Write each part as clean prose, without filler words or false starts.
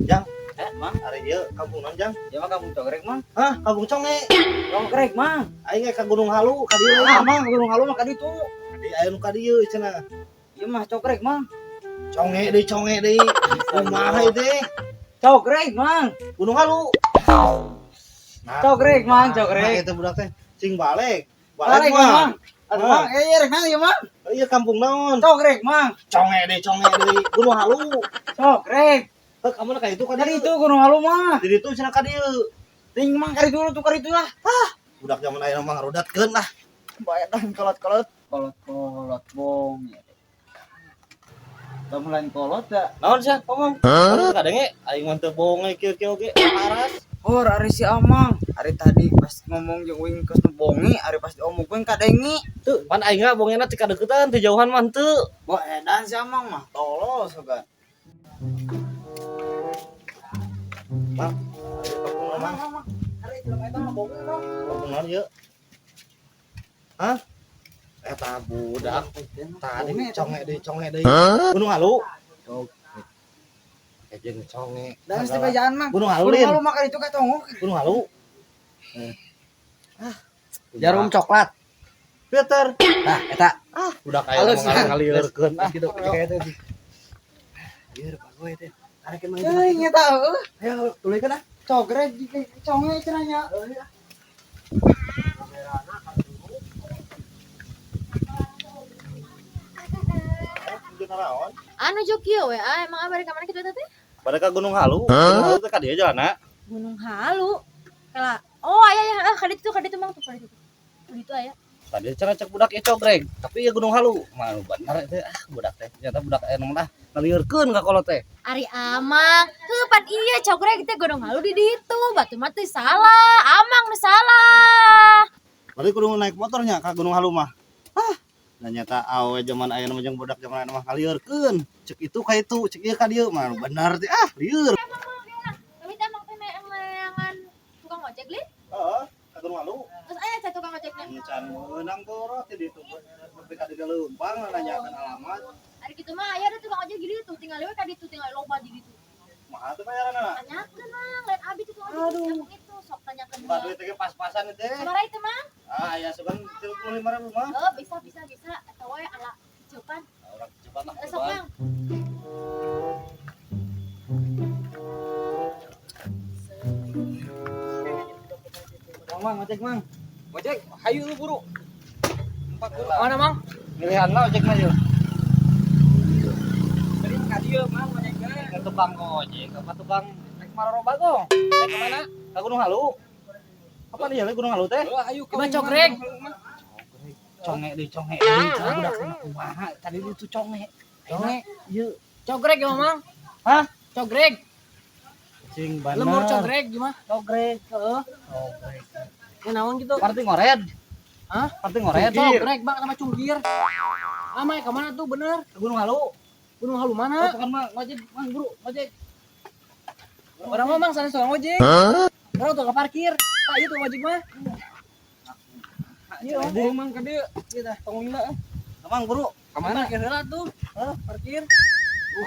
Jang, Mang, hari ieu kampung naon Jang? ya mah kamu cogrek mang. Hah, kampung Conge. Cogrek mang. Aing ge ka Gunung Halu, ka dieu. Ah, mang gunung halu mah kaditu. Di aya nu ka dieu cenah. Ieu mah cogrek mang. Conge deui. Kumaha ieu teh? Cogrek mang. Gunung Halu. Nah, Cogrek mang, nah, cogrek. eta budak teh cing balik. Balik Balik mah. mang. Aduh mang, rek nang ieu mang. Ieu kampung naon? Cogrek mang. Conge deui. Gunung Halu. Cogrek. Heuh, kamu ka itu ka dieu. Kaditu gunung halu mah. Di ditu cenah ka dieu. Ting mang kaditu lah. Budak zaman aya mah ngarodatkeun lah. Bayar dah kolot-kolot. Kolot-kolot bong. Da mulai kolot ya. Naon sia, ngomong? Hah? Kadenge aing mah teu bohong kieu-kieu ge paras. Hor ari si Amang. Ari tadi pas ngomong jeung wing geus bongi, ari pas diomongkeun kadengi. Tuh, pan aing mah bongeuna teu kadeuketan, teu jauhan mah teu. Bo edan si Amang mah tolos kan. Mang, kampung Mang. Ari jelema eta mah bongi mah. Kampung naon ieu? Hah? Eta budak tadi conge deui. Gunung Halu. Jeung conge. Dan si bajaan mah. Gunung Halu Gunung lin. Halu mah kaditu katongok. Gunung Halu. Jarum coklat. Peter. Nah, eta. Budak aya Halus, kan? ngalieurekeun Gitu kayak eta sih. Ieu bagoe teh. Arek mah Euy, nya tahu. ayo tuluykeun ah. Cogrek di conge cenanya. Anu Jogja we, emang abari ka mana kitu teh? Pada ka Gunung Halu. Gunung Halu teh ka dieu jalanna. Gunung Halu. Kala. Oh, aya kaditu mang tuh kaditu. Kaditu aya. Tadi cenah cek budak ieu cogrek, tapi ieu Gunung Halu. Mah bener teh budak teh. Ternyata budak aya mah ngalieurekeun ka kolot teh. Ari Amang, heuh pan iya cogrek teh Gunung Halu di ditu. Batu mah teh salah, Amang nu salah. Berarti kudu naik motornya ka Gunung Halu mah. Dan nyata awe zaman aya mah jeung budak zaman aya mah ngalieurekeun. Cek itu ka itu, cek ieu ka dieu mah bener teh lieur. Kami teh emang teh neangan tukang ojek li. Heeh, ka Gunung Halu. Terus aya teh tukang ojeknya. Encan meunang toro teh ditu. Sampai ka dieu leumpang nanyakeun alamat. Ari kitu mah aya ada tukang ojek di ditu, tinggal we ka ditu tinggal loba di ditu. Mahal teh bayaranna. Tanyakeun mang, lain abi tukang ojek di kampung itu, sok tanyakeun. Bukan duit teh pas-pasan teh. Sabaraha itu mang? Aya seban 35.000 mah. Oh, bisa. Eta we ala cepan. Orang cepat lah. Sok mang. Mang, ojek mang. Ojek, hayu lu buru. Mana, Mang? Pilihan lah ojek mah yeuh. Jadi ka dieu mang ojekna. Ke tukang ojek, apa tukang rek maroba gong? Rek ke mana? Ka Gunung Halu. Apa nih jalan Gunung Halu teh? Ayo Gimana cogrek? Conge deui. Cara budak teh kumaha? Tadi itu conge. Conge. Ieu. Cogrek ya mang. Hah? Cogrek. Cing bener. Lemur cogrek gimana? Cogrek. Heeh. Cogrek. Ya naon gitu. Party ngored. Hah? Party ngored. Cogrek bang sama cungkir. Amai ke mana tuh bener? Ke Gunung Halu. Gunung Halu Oh, mana? bukan mah ngojek, mang buru, ngojek. Orang mah mang sana seorang ojek. Orang tuh ke parkir. Pak itu ojek mah. Iya, oh, mang kade ieu tah tong lila. Mang buru. Kemana parkir heula tuh? Hah, parkir.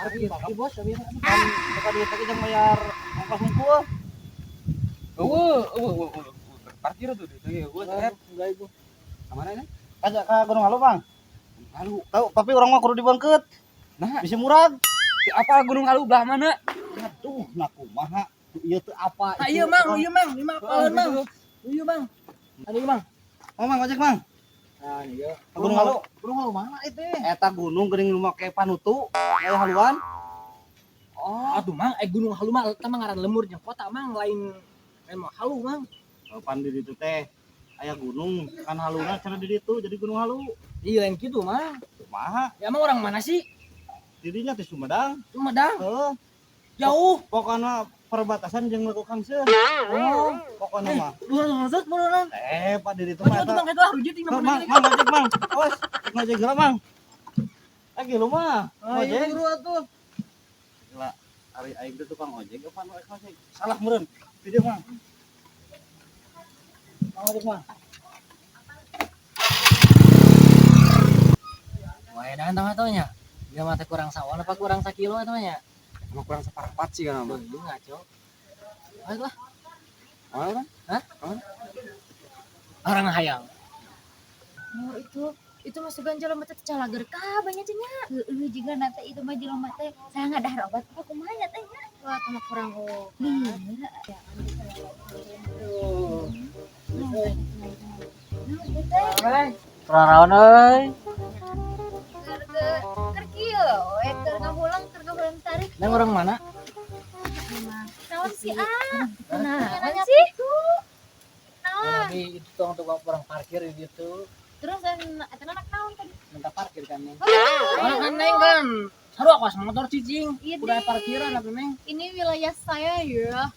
Parkir bos, tapi kan teka duit teh jeung bayar ongkos ngumpul. Parkir tuh itu ya gua enggak itu. Kemana ini? Ka Gunung Halu, Bang. Halu. Tahu, tapi orang mah kudu dibangkeut. Nah, Bisi murag. apa Gunung Halu belah mana? Aduh, nah kumaha. Ieu teh apa? Ah, iya mang, lima pohon mang. Iya mang. Ada mang. Oh, Mang ojek, Mang. Nah, iya. Gunung Halu. Gunung Halu mana itu? Eta gunung geuning nu make panutu, aya haluan. Oh, aduh mang, Gunung Halu mah eta mah ngaran lemur jeung kota mang lain mah Halu mang. Pan di ditu teh aya gunung kan haluna cenah di ditu jadi Gunung Halu. Iya lain kitu mang. Kumaha? Ya emang orang mana sih? Dirinya teh Sumedang. Sumedang. Heuh. Jauh. Pokona perbatasan jeung Lego Kangseun. Oh, Pokona mah. dua maksud beneran. Pak di ditu Maju mah tuh eta. mang eta hujit tinggal Mang, ojek, Mang. Awas, ngojek geura, Mang. Lagi lu mah. Ojek Ojek. dulu atuh. Gila, ari aing teh tukang ojek apa nu ojek? Salah meureun. Video, Mang. Mang ojek, Mang. Wah, edan tah atunya. Dia mah teh kurang sawan apa kurang sakilo eta nya? Emang kurang sepakat sih kan abang. Lu ngaco. Ayolah, Awal kan? orang hayang. Oh, itu masuk ganjal mata calager ka banyak nya. Heeh juga nanti itu mah jelema teh saya nggak dahar obat apa kumaha nya teh nya. Wah, kamu kurang Raraon euy. Keur kieu we keur ngahulang tarik. Neng orang mana? Naon sih ah? Nah, sih? Lagi itu tukang orang parkir gitu. terus eta anak naon tadi? Minta parkir kan Neng. Orang kan Neng kan. Haru aku motor cicing. Iya, Udah Neng. parkiran atuh Neng. Ini wilayah saya ya.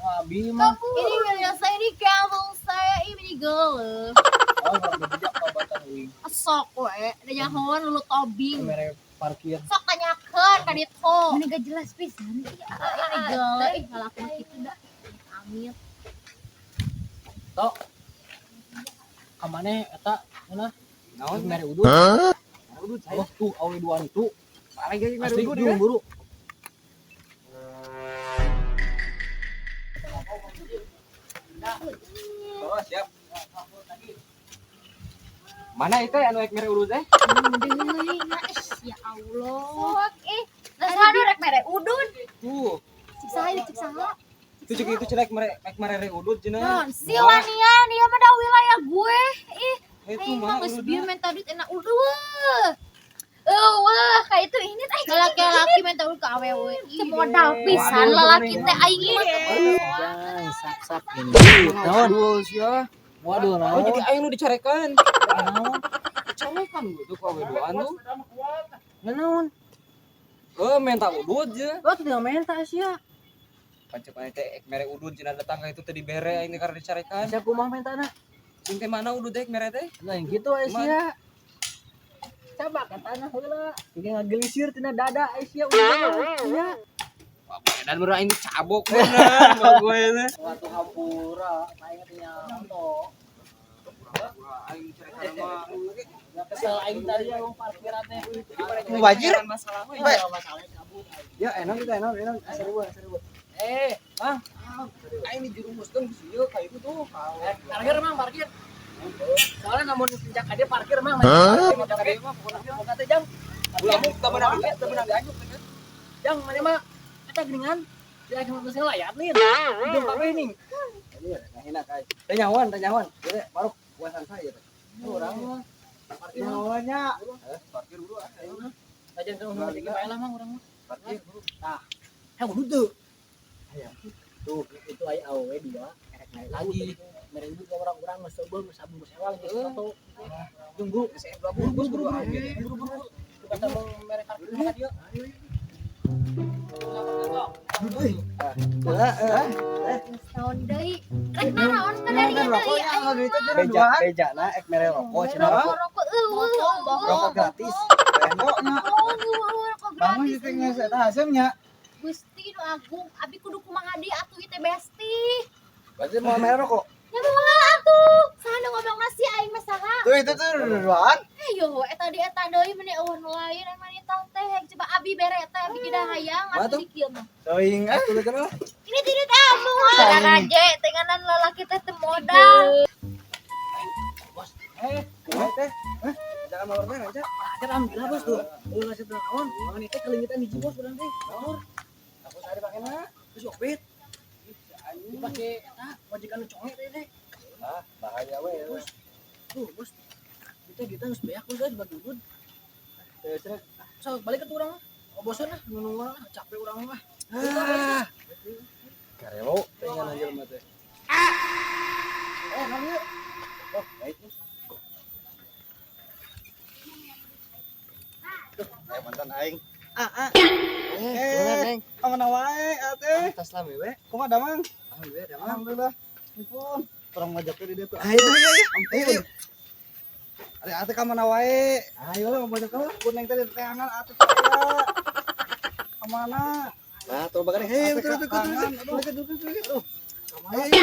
Wah, Bima. Ini wilayah saya di kampung saya ini galuh. Oh, orang bijak obatan uing. Sok we, ada nyahoan lu tobing. Mere parkir. Sok tanyakeun ka ditu. Mana gak jelas pisan. Ini galuh ih ngalakuin kitu da. Amit. Tok. Kamane eta mana? Naon? Mere udut. Udut Oh, tuh awe duaan itu. Paling gak Asli udut diung buru. Oh, siap. Mana itu anu ek mere urut teh? Deui na ya Allah. Sok Dasar rek mere udun. Tuh. Cik saha cik saha. Itu cek itu celek mere ek mere urut cenah. Non, silanian dia mah da wilayah gue. Ih, Itu aing mah mah geus urut. bieu menta duit enak wah. Wah, kayak itu ini teh laki-laki menta duit ka awewe. Ih, modal pisan Waduh, lalaki gimana teh aing mah Jang, sak-sak ini. Naon? Aduh, sia. Waduh, Oh, naon? jadi aing nu dicarekan. Naon? Carekan gitu kau wedoan tuh. Naon? Minta udut je. Lo tidak minta sia. Pancep aya teh ek mere udut cenah datang ka itu teh dibere aing teh karena dicarekan. Sia kumaha minta na? Sing teh mana udut teh ek mere teh? Lain gitu sia. Coba katana heula. Tiga ngagelisir tina dada sia udah sia. Wah, dan bener aing cabok bener mah gue teh. Waktu hampura, aing teh nyanto. Aing carekan mah Kesel aing tadi wong parkiran teh. wajir. Masalah we. Masalah kabur. Ya enak kita enak seribu. Bang, Aing dijerumuskeun ku sieu ka itu tuh. parkir Mang, parkir. Soalnya namun sejak dia parkir Mang. Sejak dia mah pokona Mau kata jang. ulah teu beunang diajuk kan. Jang mana mah eta geuningan. Dia cuma geus layar nih. Hidung kabeh nih. Nah, enak kai. Teh nyawan. Jadi baru puasan saya teh. Urang mah parkir Nyawannya. Parkir buru. aja sama tiga bae lah Mang urang mah. Parkir buru. Tah. Hayu tuh. Tuh, itu aya awewe dua. Naik lagi. Mere itu orang-orang geus seubeuh geus sabung geus ewang geus foto. Tunggu buru-buru. Buru-buru. Kata mere parkir ka dia. tahun deui. Rek naon tadi deui. Bejana ek mere rokok cenah. Rokok Rokok gratis. Endoknya. Bangun itu geus eta hasilnya. Gusti nu agung, abi kudu kumaha deui atuh ieu teh besti. Berarti mau mere rokok. Ya kumaha atuh? Saha nu ngomong nasi aing mah saha? Tuh itu tuh duaan. Ayo eta deui meuni eueuh nu lain emang eta teh coba abi bere teh abi kida hayang atuh di kieu mah. Teuing tuh kenal. Ini tidak amu ada raje tenganan lalaki teh teu modal. Teh. Jangan mawar teh aja. Ajar ambil bos tuh. Lu ngasih teu naon? Mangan teh kelingitan hiji bos urang teh. Naon? Aku sare pakena. Terus opet. Dipake eta wajikan conge teh teh. Ah, bahaya we. Tuh, bos. Kita geus beak we guys bagi udud. Cenah. So balik ke tu urang mah. Oh bosan lah, nunggu lah, capek urang mah. Ah. Karelo teh ngana jelema teh. Kami. Oh, baik nih. Mantan aing. Neng. Mana wae atuh? Tas lami we. Kumaha damang? Alhamdulillah. Alhamdulillah. Ampun. Orang ngajak di dia tuh. Ayo. Ari atuh ka mana wae? Ayo lah ngajak ka. Kuning teh teangan atuh saya. Ka mana? Nah, tuh bagari. Hei, tuh. Ayo.